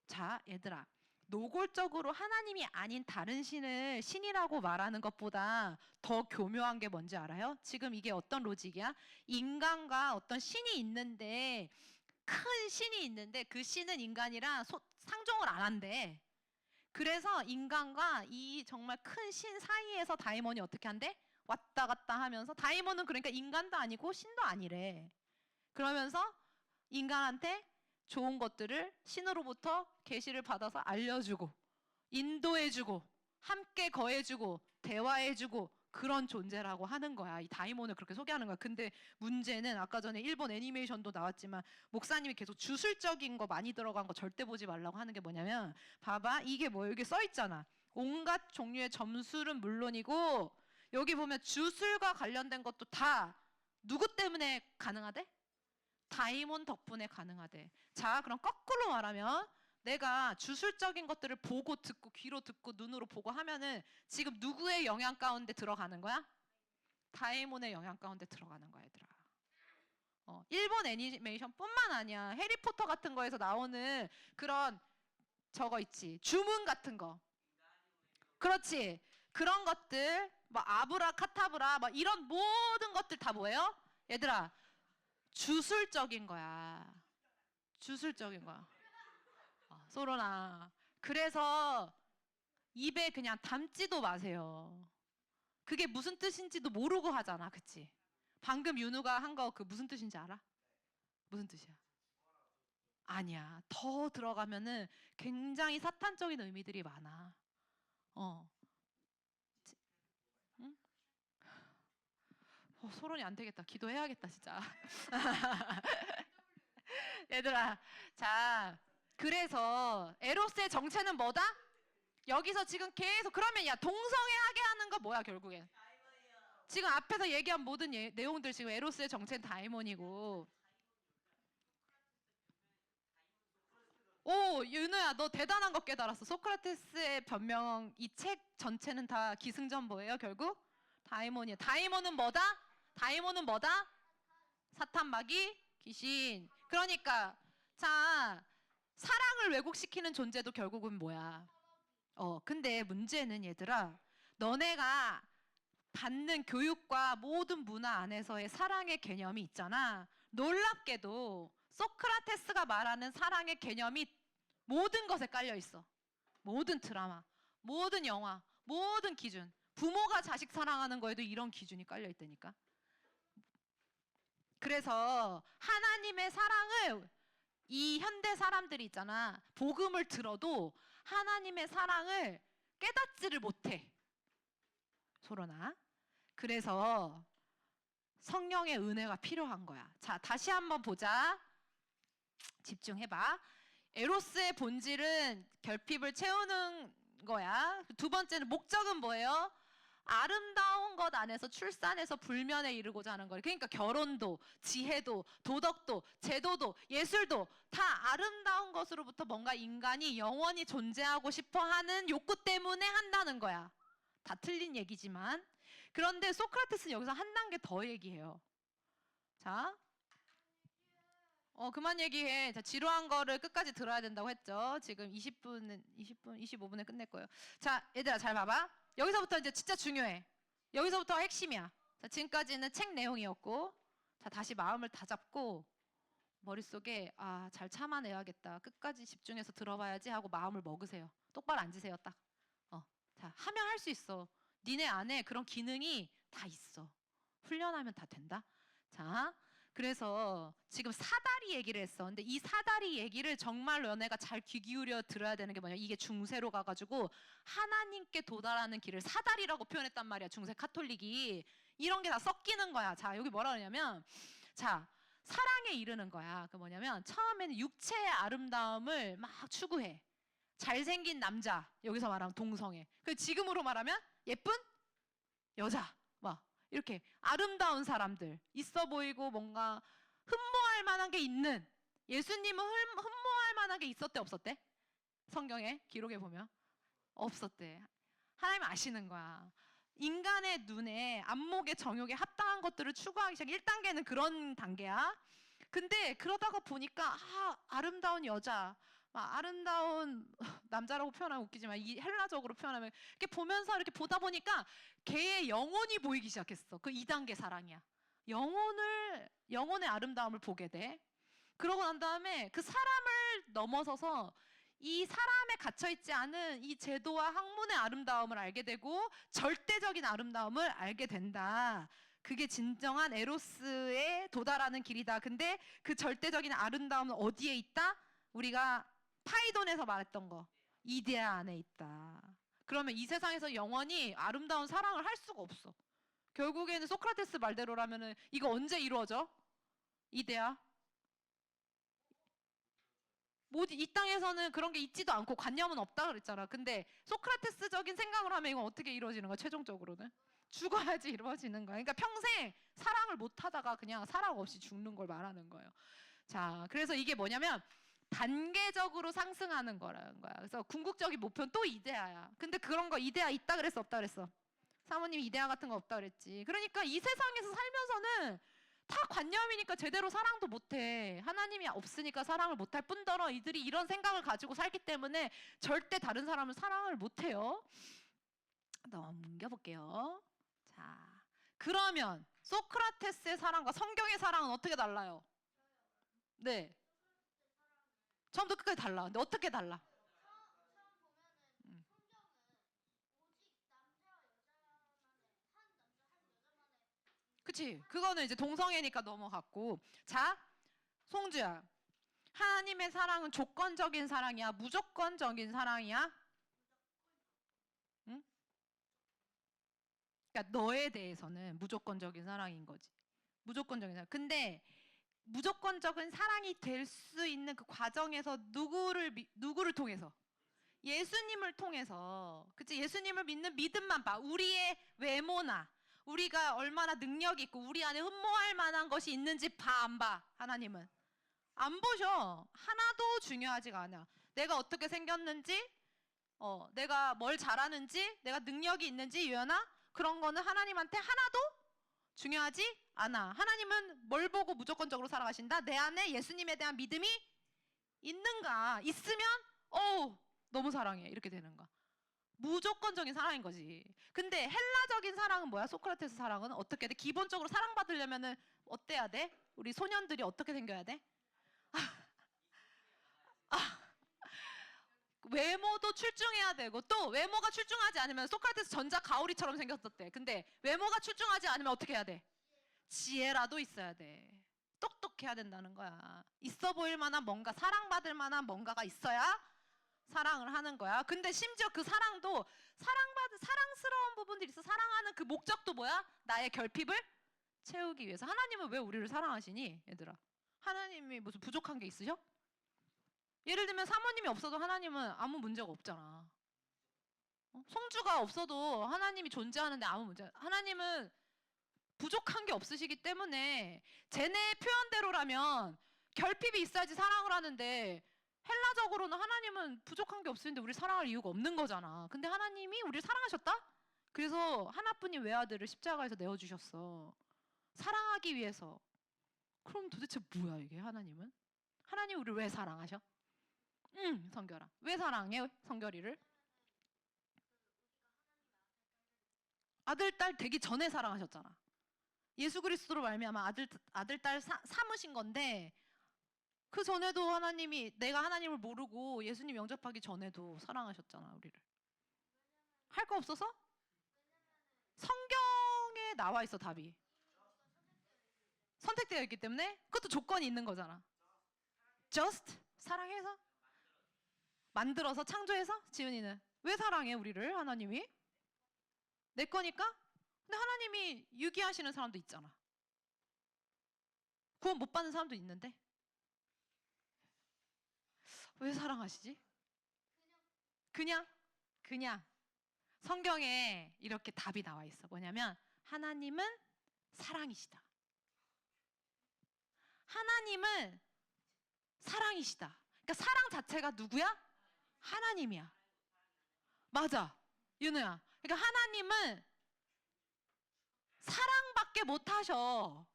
자, 얘들아. 노골적으로 하나님이 아닌 다른 신을 신이라고 말하는 것보다 더 교묘한 게 뭔지 알아요? 지금 이게 어떤 로직이야? 인간과 어떤 신이 있는데, 큰 신이 있는데 그 신은 인간이랑 상종을 안 한대. 그래서 인간과 이 정말 큰 신 사이에서 다이몬이 어떻게 한대? 왔다 갔다 하면서, 다이몬은 그러니까 인간도 아니고 신도 아니래. 그러면서 인간한테 좋은 것들을 신으로부터 계시를 받아서 알려주고 인도해주고 함께 거해주고 대화해주고 그런 존재라고 하는 거야. 이 다이몬을 그렇게 소개하는 거야. 근데 문제는 아까 전에 일본 애니메이션도 나왔지만 목사님이 계속 주술적인 거 많이 들어간 거 절대 보지 말라고 하는 게 뭐냐면, 봐봐, 이게 뭐예요? 여기 써 있잖아. 온갖 종류의 점술은 물론이고 여기 보면 주술과 관련된 것도 다 누구 때문에 가능하대? 다이몬 덕분에 가능하대. 자, 그럼 거꾸로 말하면 내가 주술적인 것들을 보고 듣고 귀로 듣고 눈으로 보고 하면은 지금 누구의 영향 가운데 들어가는 거야? 다이몬의 영향 가운데 들어가는 거야, 얘들아. 일본 애니메이션뿐만 아니야. 해리포터 같은 거에서 나오는 그런 저거 있지. 주문 같은 거. 그렇지. 그런 것들, 뭐 아브라카타브라, 뭐 이런 모든 것들 다 뭐예요? 얘들아, 주술적인 거야. 주술적인 거야. 소론아. 그래서 입에 그냥 담지도 마세요. 그게 무슨 뜻인지도 모르고 하잖아. 그치? 방금 윤우가 한 거 그 무슨 뜻인지 알아? 무슨 뜻이야? 아니야. 더 들어가면은 굉장히 사탄적인 의미들이 많아. 응? 소론이 안 되겠다. 기도해야겠다, 진짜. 얘들아, 자, 그래서 에로스의 정체는 뭐다? 여기서 지금 계속 그러면 야 동성애하게 하는 거 뭐야 결국엔? 지금 앞에서 얘기한 모든 내용들 지금 에로스의 정체는 다이몬이고, 오, 윤우야, 너 대단한 거 깨달았어. 소크라테스의 변명, 이 책 전체는 다 기승전보예요, 결국? 다이몬이야. 다이몬은 뭐다? 다이몬은 뭐다? 사탄, 마귀, 귀신. 그러니까, 자, 사랑을 왜곡시키는 존재도 결국은 뭐야? 근데 문제는 얘들아, 너네가 받는 교육과 모든 문화 안에서의 사랑의 개념이 있잖아. 놀랍게도 소크라테스가 말하는 사랑의 개념이 모든 것에 깔려 있어. 모든 드라마, 모든 영화, 모든 기준. 부모가 자식 사랑하는 거에도 이런 기준이 깔려 있다니까. 그래서 하나님의 사랑을 이 현대 사람들이 있잖아. 복음을 들어도 하나님의 사랑을 깨닫지를 못해. 소론아. 그래서 성령의 은혜가 필요한 거야. 자, 다시 한번 보자. 집중해봐. 에로스의 본질은 결핍을 채우는 거야. 두 번째는 목적은 뭐예요? 아름다운 것 안에서 출산해서 불면에 이르고자 하는 거예요. 그러니까 결혼도, 지혜도, 도덕도, 제도도, 예술도 다 아름다운 것으로부터 뭔가 인간이 영원히 존재하고 싶어 하는 욕구 때문에 한다는 거야. 다 틀린 얘기지만. 그런데 소크라테스는 여기서 한 단계 더 얘기해요. 자, 그만 얘기해. 자, 지루한 거를 끝까지 들어야 된다고 했죠. 지금 25분에 끝낼 거예요. 자, 얘들아 잘 봐봐. 여기서부터 이제 진짜 중요해. 여기서부터 핵심이야. 자, 지금까지는 책 내용이었고, 자, 다시 마음을 다잡고 머릿속에 잘 참아내야겠다. 끝까지 집중해서 들어봐야지 하고 마음을 먹으세요. 똑바로 앉으세요, 딱. 자, 하면 할 수 있어. 니네 안에 그런 기능이 다 있어. 훈련하면 다 된다. 자, 그래서 지금 사다리 얘기를 했어. 근데 이 사다리 얘기를 정말로 연애가 잘 귀 기울여 들어야 되는 게 뭐냐. 이게 중세로 가가지고 하나님께 도달하는 길을 사다리라고 표현했단 말이야. 중세 카톨릭이. 이런 게 다 섞이는 거야. 자, 여기 뭐라 그러냐면, 자, 사랑에 이르는 거야. 그 뭐냐면 처음에는 육체의 아름다움을 막 추구해. 잘생긴 남자, 여기서 말하면 동성애. 그 지금으로 말하면 예쁜 여자, 막 이렇게 아름다운 사람들, 있어 보이고 뭔가 흠모할 만한 게 있는. 예수님은 흠모할 만한 게 있었대, 없었대? 성경에 기록에 보면 없었대. 하나님 아시는 거야. 인간의 눈에 안목의 정욕에 합당한 것들을 추구하기 시작. 1단계는 그런 단계야. 근데 그러다가 보니까 아름다운 여자, 아름다운 남자라고 표현하면 웃기지만 이 헬라적으로 표현하면 이렇게 보면서 이렇게 보다 보니까 걔의 영혼이 보이기 시작했어. 그 2단계 사랑이야. 영혼의 아름다움을 보게 돼. 그러고 난 다음에 그 사람을 넘어서서 이 사람에 갇혀있지 않은 이 제도와 학문의 아름다움을 알게 되고 절대적인 아름다움을 알게 된다. 그게 진정한 에로스에 도달하는 길이다. 근데 그 절대적인 아름다움은 어디에 있다? 우리가 파이돈에서 말했던 거, 이데아 안에 있다. 그러면 이 세상에서 영원히 아름다운 사랑을 할 수가 없어. 결국에는 소크라테스 말대로라면은 이거 언제 이루어져? 이데아? 이 땅에서는 그런 게 있지도 않고 관념은 없다 그랬잖아. 근데 소크라테스적인 생각을 하면 이건 어떻게 이루어지는 거야? 최종적으로는 죽어야지 이루어지는 거야. 그러니까 평생 사랑을 못 하다가 그냥 사랑 없이 죽는 걸 말하는 거예요. 자, 그래서 이게 뭐냐면 단계적으로 상승하는 거라는 거야. 그래서 궁극적인 목표는 또 이데아야. 근데 그런 거 이데아 있다 그랬어, 없다 그랬어? 사모님 이데아 같은 거 없다 그랬지. 그러니까 이 세상에서 살면서는 다 관념이니까 제대로 사랑도 못해. 하나님이 없으니까 사랑을 못할 뿐더러 이들이 이런 생각을 가지고 살기 때문에 절대 다른 사람을 사랑을 못해요. 넘겨볼게요. 자, 그러면 소크라테스의 사랑과 성경의 사랑은 어떻게 달라요? 네, 처음부터 끝까지 달라. 근데 어떻게 달라? 음. 그치? 그거는 이제 동성애니까 넘어갔고. 자, 송주야. 하나님의 사랑은 조건적인 사랑이야? 무조건적인 사랑이야? 응? 그러니까 너에 대해서는 무조건적인 사랑인 거지. 무조건적인 사랑. 근데 무조건적인 사랑이 될 수 있는 그 과정에서 누구를 통해서? 예수님을 통해서. 그치? 예수님을 믿는 믿음만 봐. 우리의 외모나 우리가 얼마나 능력이 있고 우리 안에 흠모할 만한 것이 있는지 봐, 안 봐? 하나님은 안 보셔. 하나도 중요하지가 않아. 내가 어떻게 생겼는지, 내가 뭘 잘하는지, 내가 능력이 있는지, 유연아, 그런 거는 하나님한테 하나도 중요하지 않아. 하나님은 뭘 보고 무조건적으로 살아가신다? 내 안에 예수님에 대한 믿음이 있는가? 있으면 너무 사랑해. 이렇게 되는 거야. 무조건적인 사랑인 거지. 근데 헬라적인 사랑은 뭐야? 소크라테스 사랑은 어떻게 돼? 기본적으로 사랑받으려면은 어때야 돼? 우리 소년들이 어떻게 생겨야 돼? 외모도 출중해야 되고, 또 외모가 출중하지 않으면 소크라테스 전자 가오리처럼 생겼었대. 근데 외모가 출중하지 않으면 어떻게 해야 돼? 지혜라도 있어야 돼. 똑똑해야 된다는 거야. 있어 보일 만한 뭔가, 사랑받을 만한 뭔가가 있어야 사랑을 하는 거야. 근데 심지어 그 사랑도 사랑스러운 부분들이 있어. 사랑하는 그 목적도 뭐야? 나의 결핍을 채우기 위해서. 하나님은 왜 우리를 사랑하시니? 얘들아, 하나님이 무슨 부족한 게 있으셔? 예를 들면 사모님이 없어도 하나님은 아무 문제가 없잖아. 송주가 없어도 하나님이 존재하는데 아무 문제. 하나님은 부족한 게 없으시기 때문에 쟤네 표현대로라면 결핍이 있어야지 사랑을 하는데, 헬라적으로는 하나님은 부족한 게 없으신데 우리 사랑할 이유가 없는 거잖아. 근데 하나님이 우리를 사랑하셨다? 그래서 하나뿐인 외아들을 십자가에서 내어주셨어. 사랑하기 위해서. 그럼 도대체 뭐야 이게? 하나님은? 하나님 우리를 왜 사랑하셔? 성결아, 왜 사랑해 성결이를? 아들 딸 되기 전에 사랑하셨잖아. 예수 그리스도로 말미암아 아들 딸 삼으신 건데, 그 전에도 하나님이, 내가 하나님을 모르고 예수님 영접하기 전에도 사랑하셨잖아 우리를. 할 거 없어서? 성경에 나와 있어 답이. 선택되어 있기 때문에. 그것도 조건이 있는 거잖아. just 사랑해서, 만들어서, 창조해서. 지은이는 왜 사랑해 우리를? 하나님이 내 거니까. 근데 하나님이 유기하시는 사람도 있잖아. 구원 못 받는 사람도 있는데 왜 사랑하시지? 그냥 성경에 이렇게 답이 나와 있어. 뭐냐면 하나님은 사랑이시다. 하나님은 사랑이시다. 그러니까 사랑 자체가 누구야? 하나님이야. 맞아, 윤우야. 그러니까 하나님은 사랑밖에 못 하셔.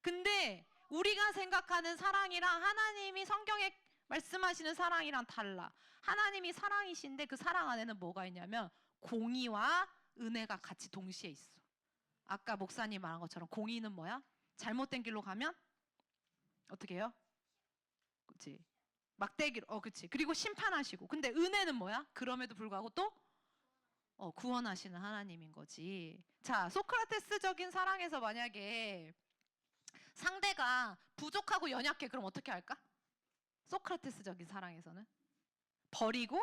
근데 우리가 생각하는 사랑이랑 하나님이 성경에 말씀하시는 사랑이랑 달라. 하나님이 사랑이신데 그 사랑 안에는 뭐가 있냐면 공의와 은혜가 같이 동시에 있어. 아까 목사님 말한 것처럼 공의는 뭐야? 잘못된 길로 가면 어떻게 해요? 그치, 막대기로. 그치. 그리고 심판하시고. 근데 은혜는 뭐야? 그럼에도 불구하고 또 구원하시는 하나님인 거지. 자, 소크라테스적인 사랑에서 만약에 상대가 부족하고 연약해, 그럼 어떻게 할까? 소크라테스적인 사랑에서는 버리고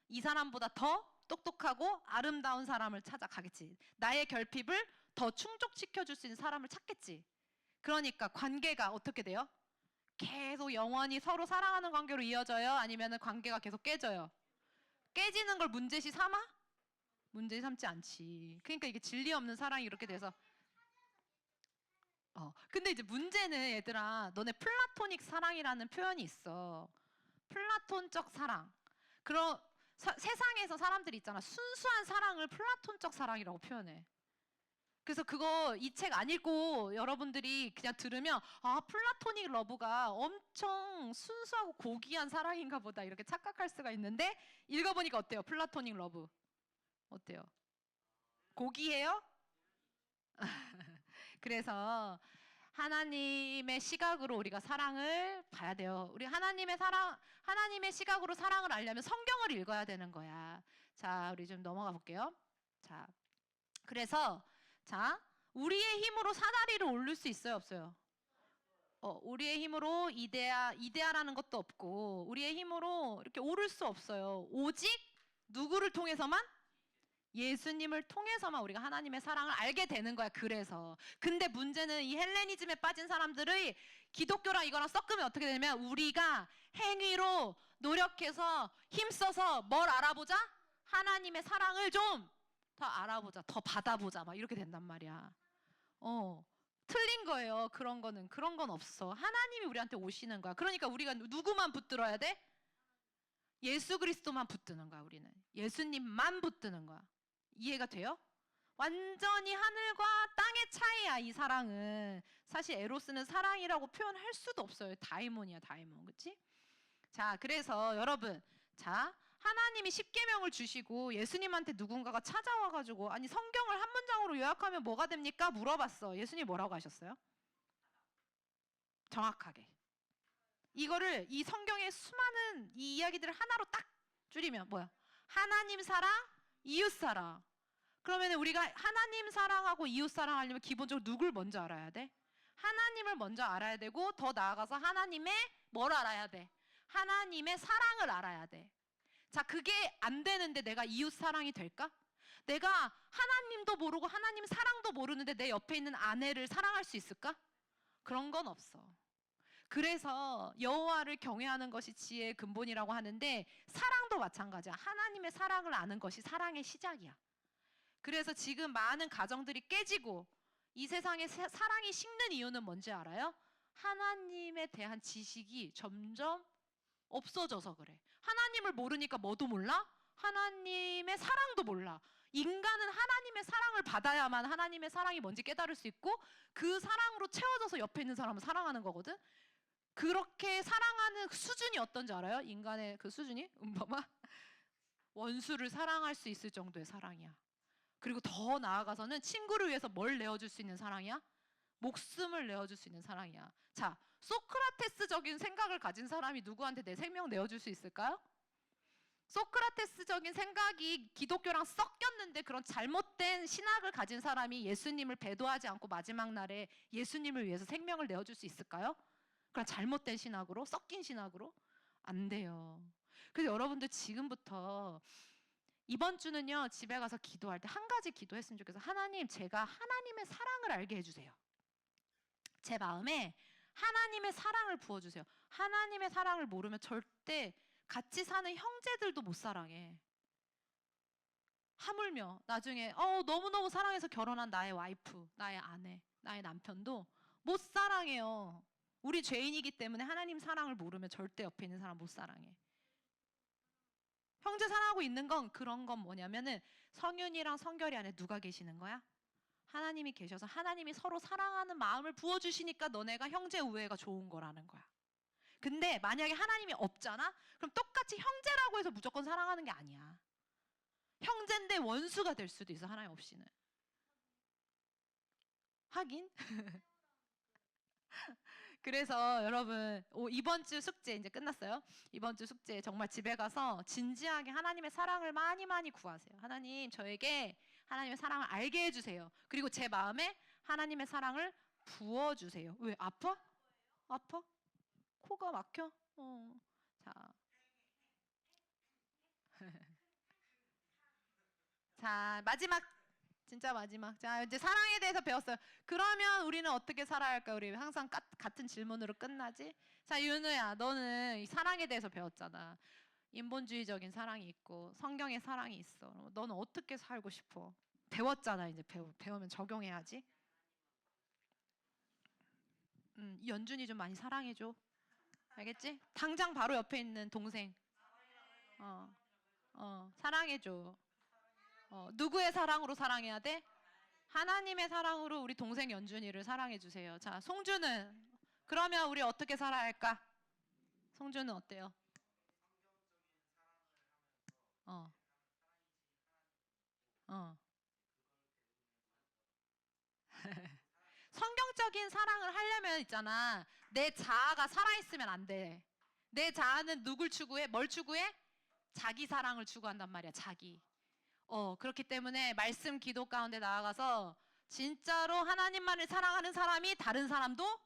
이 사람보다 더 똑똑하고 아름다운 사람을 찾아가겠지. 나의 결핍을 더 충족시켜 줄 수 있는 사람을 찾겠지. 그러니까 관계가 어떻게 돼요? 계속 영원히 서로 사랑하는 관계로 이어져요? 아니면 관계가 계속 깨져요? 깨지는 걸 문제시 삼아? 문제 삼지 않지. 그러니까 이게 진리 없는 사랑이 이렇게 돼서. 근데 이제 문제는, 얘들아, 너네 플라토닉 사랑이라는 표현이 있어. 플라톤적 사랑. 그런 세상에서 사람들이 있잖아. 순수한 사랑을 플라톤적 사랑이라고 표현해. 그래서 그거 이 책 안 읽고 여러분들이 그냥 들으면 플라토닉 러브가 엄청 순수하고 고귀한 사랑인가 보다 이렇게 착각할 수가 있는데, 읽어보니까 어때요? 플라토닉 러브 어때요? 고귀해요? 그래서 하나님의 시각으로 우리가 사랑을 봐야 돼요. 우리 하나님의 시각으로 사랑을 알려면 성경을 읽어야 되는 거야. 자, 우리 좀 넘어가 볼게요. 자, 그래서 우리의 힘으로 사다리를 올릴 수 있어요, 없어요? 우리의 힘으로 이데아라는 것도 없고 우리의 힘으로 이렇게 오를 수 없어요. 오직 누구를 통해서만? 예수님을 통해서만 우리가 하나님의 사랑을 알게 되는 거야. 그래서. 근데 문제는 이 헬레니즘에 빠진 사람들의 기독교랑 이거랑 섞으면 어떻게 되냐면, 우리가 행위로 노력해서 힘써서 뭘 알아보자? 하나님의 사랑을 좀 더 알아보자, 더 받아보자, 막 이렇게 된단 말이야. 틀린 거예요. 그런 건 없어. 하나님이 우리한테 오시는 거야. 그러니까 우리가 누구만 붙들어야 돼? 예수 그리스도만 붙드는 거야. 우리는 예수님만 붙드는 거야. 이해가 돼요? 완전히 하늘과 땅의 차이야. 이 사랑은 사실 에로스는 사랑이라고 표현할 수도 없어요. 다이몬이야, 다이몬. 그치? 자, 그래서 여러분, 자, 하나님이 십계명을 주시고 예수님한테 누군가가 찾아와가지고 아니 성경을 한 문장으로 요약하면 뭐가 됩니까? 물어봤어. 예수님 뭐라고 하셨어요? 정확하게. 이거를 이 성경의 수많은 이 이야기들을 하나로 딱 줄이면 뭐야? 하나님 사랑, 이웃 사랑. 그러면 우리가 하나님 사랑하고 이웃 사랑하려면 기본적으로 누굴 먼저 알아야 돼? 하나님을 먼저 알아야 되고 더 나아가서 하나님의 뭘 알아야 돼? 하나님의 사랑을 알아야 돼. 자, 그게 안 되는데 내가 이웃 사랑이 될까? 내가 하나님도 모르고 하나님 사랑도 모르는데 내 옆에 있는 아내를 사랑할 수 있을까? 그런 건 없어. 그래서 여호와를 경외하는 것이 지혜의 근본이라고 하는데 사랑도 마찬가지야. 하나님의 사랑을 아는 것이 사랑의 시작이야. 그래서 지금 많은 가정들이 깨지고 이 세상에 사랑이 식는 이유는 뭔지 알아요? 하나님에 대한 지식이 점점 없어져서 그래. 하나님을 모르니까 뭐도 몰라? 하나님의 사랑도 몰라. 인간은 하나님의 사랑을 받아야만 하나님의 사랑이 뭔지 깨달을 수 있고 그 사랑으로 채워져서 옆에 있는 사람을 사랑하는 거거든. 그렇게 사랑하는 수준이 어떤지 알아요? 인간의 그 수준이? 봐봐. 원수를 사랑할 수 있을 정도의 사랑이야. 그리고 더 나아가서는 친구를 위해서 뭘 내어줄 수 있는 사랑이야? 목숨을 내어줄 수 있는 사랑이야. 자, 소크라테스적인 생각을 가진 사람이 누구한테 내 생명 내어줄 수 있을까요? 소크라테스적인 생각이 기독교랑 섞였는데 그런 잘못된 신학을 가진 사람이 예수님을 배도하지 않고 마지막 날에 예수님을 위해서 생명을 내어줄 수 있을까요? 그런 잘못된 신학으로, 섞인 신학으로? 안 돼요. 그래서 여러분들 지금부터 이번 주는요, 집에 가서 기도할 때 한 가지 기도했으면 좋겠어요. 하나님, 제가 하나님의 사랑을 알게 해주세요. 제 마음에 하나님의 사랑을 부어주세요. 하나님의 사랑을 모르면 절대 같이 사는 형제들도 못 사랑해. 하물며 나중에 너무너무 사랑해서 결혼한 나의 와이프, 나의 아내, 나의 남편도 못 사랑해요. 우리 죄인이기 때문에 하나님 사랑을 모르면 절대 옆에 있는 사람 못 사랑해. 형제 사랑하고 있는 건 그런 건 뭐냐면은 성윤이랑 성결이 안에 누가 계시는 거야? 하나님이 계셔서 하나님이 서로 사랑하는 마음을 부어주시니까 너네가 형제 우애가 좋은 거라는 거야. 근데 만약에 하나님이 없잖아? 그럼 똑같이 형제라고 해서 무조건 사랑하는 게 아니야. 형제인데 원수가 될 수도 있어, 하나님 없이는. 하긴. 그래서 여러분 이번 주 숙제 이제 끝났어요. 이번 주 숙제 정말 집에 가서 진지하게 하나님의 사랑을 많이 많이 구하세요. 하나님, 저에게 하나님의 사랑을 알게 해주세요. 그리고 제 마음에 하나님의 사랑을 부어주세요. 왜? 아파? 아파? 코가 막혀? 자. 자, 마지막. 진짜 마지막. 자, 이제 사랑에 대해서 배웠어요. 그러면 우리는 어떻게 살아야 할까? 우리 항상 같은 질문으로 끝나지? 자, 윤우야, 너는 이 사랑에 대해서 배웠잖아. 인본주의적인 사랑이 있고 성경의 사랑이 있어. 너는 어떻게 살고 싶어? 배웠잖아. 이제 배우면 적용해야지. 연준이 좀 많이 사랑해줘. 알겠지? 당장 바로 옆에 있는 동생. 사랑해줘. 누구의 사랑으로 사랑해야 돼? 하나님의 사랑으로 우리 동생 연준이를 사랑해 주세요. 자, 송주는 그러면 우리 어떻게 살아야 할까? 송주는 어때요? 어, 어. 성경적인 사랑을 하려면 있잖아. 내 자아가 살아있으면 안 돼. 내 자아는 누굴 추구해? 뭘 추구해? 자기 사랑을 추구한단 말이야. 자기. 그렇기 때문에 말씀 기도 가운데 나아가서 진짜로 하나님만을 사랑하는 사람이 다른 사람도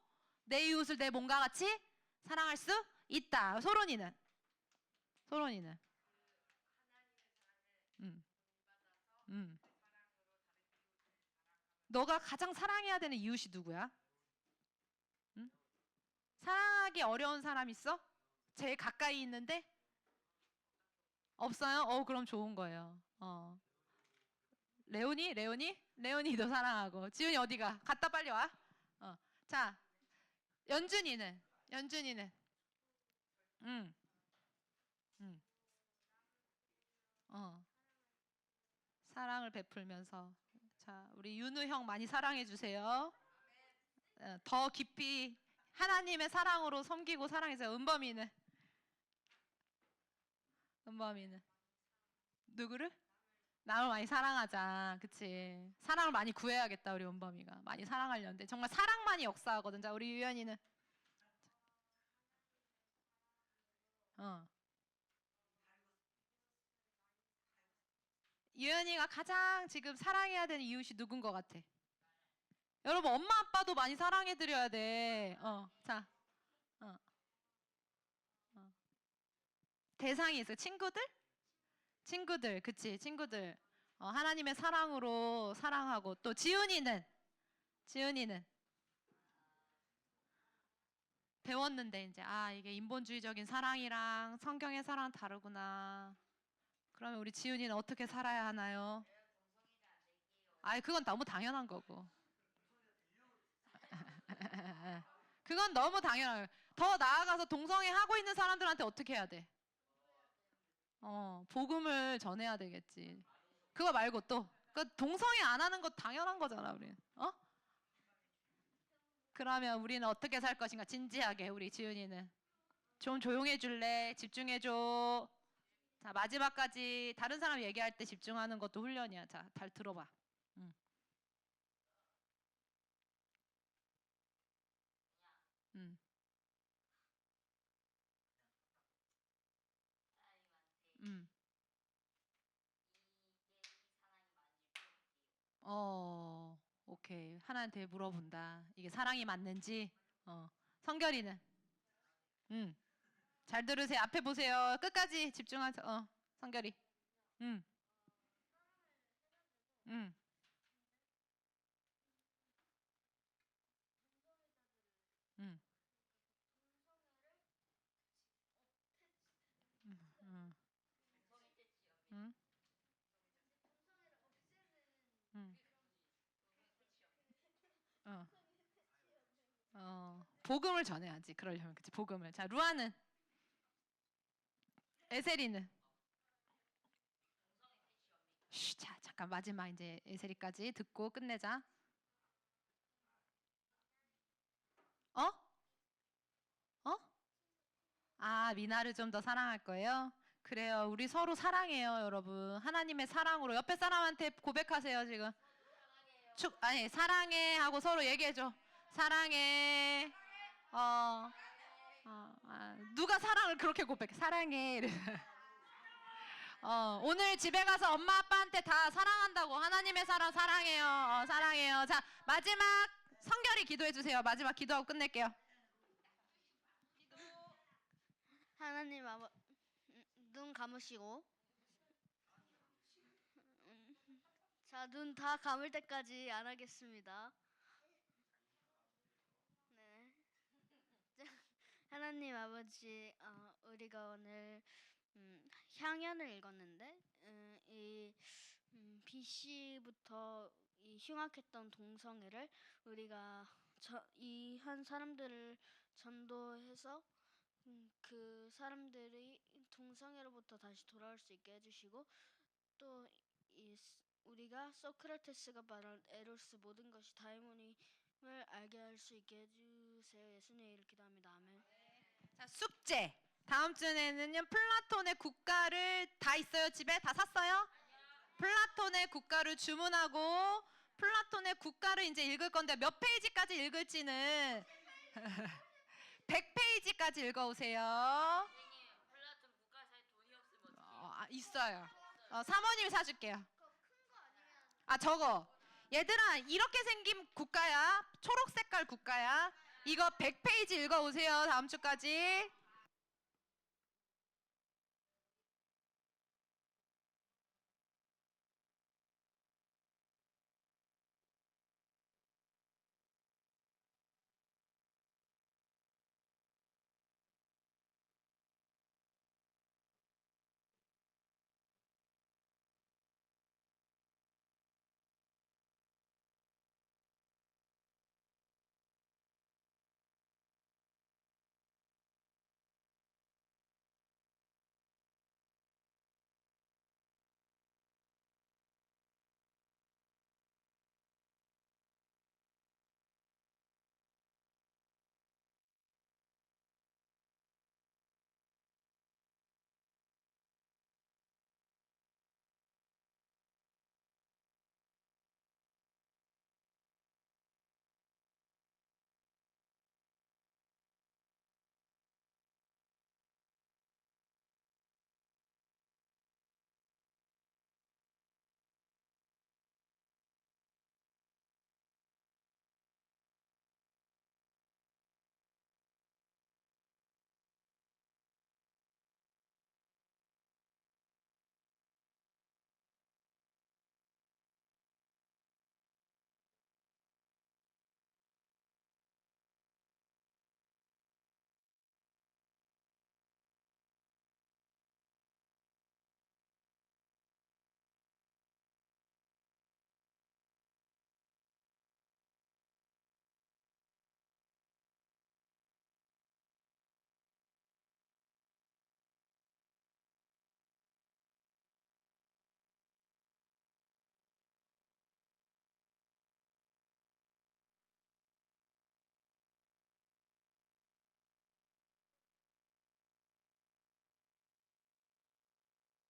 내 이웃을 내 몸과 같이 사랑할 수 있다. 소론이는? 소론이는? 음, 음. 너가 가장 사랑해야 되는 이웃이 누구야? 응? 사랑하기 어려운 사람 있어? 제일 가까이 있는데? 없어요? 그럼 좋은 거예요. 레오니? 레오니? 레오니도 사랑하고. 지훈이 어디가? 갔다 빨리 와. 자, 연준이는 음, 음, 어, 사랑을 베풀면서 자, 우리 윤우 형 많이 사랑해 주세요. 더 깊이 하나님의 사랑으로 섬기고 사랑해서 은범이는 누구를? 남을 많이 사랑하자. 그치? 사랑을 많이 구해야겠다 우리 은범이가 많이 사랑하려는데 정말 사랑만이 역사하거든. 자, 우리 유연이는 어. 유연이가 가장 지금 사랑해야 되는 이웃이 누군 것 같아? 여러분 엄마 아빠도 많이 사랑해 드려야 돼. 자, 어, 어. 대상이 있어. 친구들, 그치? 친구들. 하나님의 사랑으로 사랑하고 또 지훈이는 배웠는데 이제 이게 인본주의적인 사랑이랑 성경의 사랑 다르구나. 그러면 우리 지훈이는 어떻게 살아야 하나요? 그건 너무 당연한 거고. 그건 너무 당연한 거고. 더 나아가서 동성애 하고 있는 사람들한테 어떻게 해야 돼? 복음을 전해야 되겠지. 그거 말고 또, 그 동성애 안 하는 거 당연한 거잖아, 우리는. 그러면 우리는 어떻게 살 것인가? 진지하게, 우리 지훈이는. 좀 조용해 줄래? 집중해 줘. 자, 마지막까지 다른 사람 얘기할 때 집중하는 것도 훈련이야. 자, 잘 들어봐. 응. 응. 응. 오케이. 하나한테 물어본다. 이게 사랑이 맞는지. 성결이는? 응. 잘 들으세요. 앞에 보세요. 끝까지 집중하세요. 성결이. 응. 응. 응. 응. 응. 응. 응. 어. 복음을 전해야지. 그러려면 그치 복음을. 자, 루아는 에세리는 자, 잠깐 마지막 이제 에세리까지 듣고 끝내자. 어? 어? 미나를 좀 더 사랑할 거예요? 그래요. 우리 서로 사랑해요, 여러분. 하나님의 사랑으로 옆에 사람한테 고백하세요, 지금. 아니, 사랑해 하고 서로 얘기해 줘. 사랑해. 누가 사랑을 그렇게 고백해? 사랑해. 오늘 집에 가서 엄마 아빠한테 다 사랑한다고 하나님의 사랑 사랑해요. 사랑해요. 자, 마지막 성결이 기도해 주세요. 마지막 기도하고 끝낼게요. 하나님 눈 감으시고 자, 눈 다 감을 때까지 안 하겠습니다. 네. 하나님 아버지, 우리가 오늘 향연을 읽었는데 이 BC부터 이 흉악했던 동성애를 우리가 이 한 사람들을 전도해서 그 사람들이 동성애로부터 다시 돌아올 수 있게 해주시고 또 우리가 소크라테스가 말한 에로스 모든 것이 다이모님을 알게 할 수 있게 해주세요. 예수님의 이름으로 기도합니다. 아멘. 자, 숙제. 다음 주에는요 플라톤의 국가를 다 있어요. 집에 다 샀어요? 플라톤의 국가를 주문하고 플라톤의 국가를 이제 읽을 건데 몇 페이지까지 읽을지는 100페이지까지 읽어오세요. 플라톤 국가 살 돈이 없으면 있어요. 사모님이 사줄게요. 저거. 얘들아, 이렇게 생긴 국가야. 초록 색깔 국가야. 이거 100페이지 읽어오세요. 다음 주까지.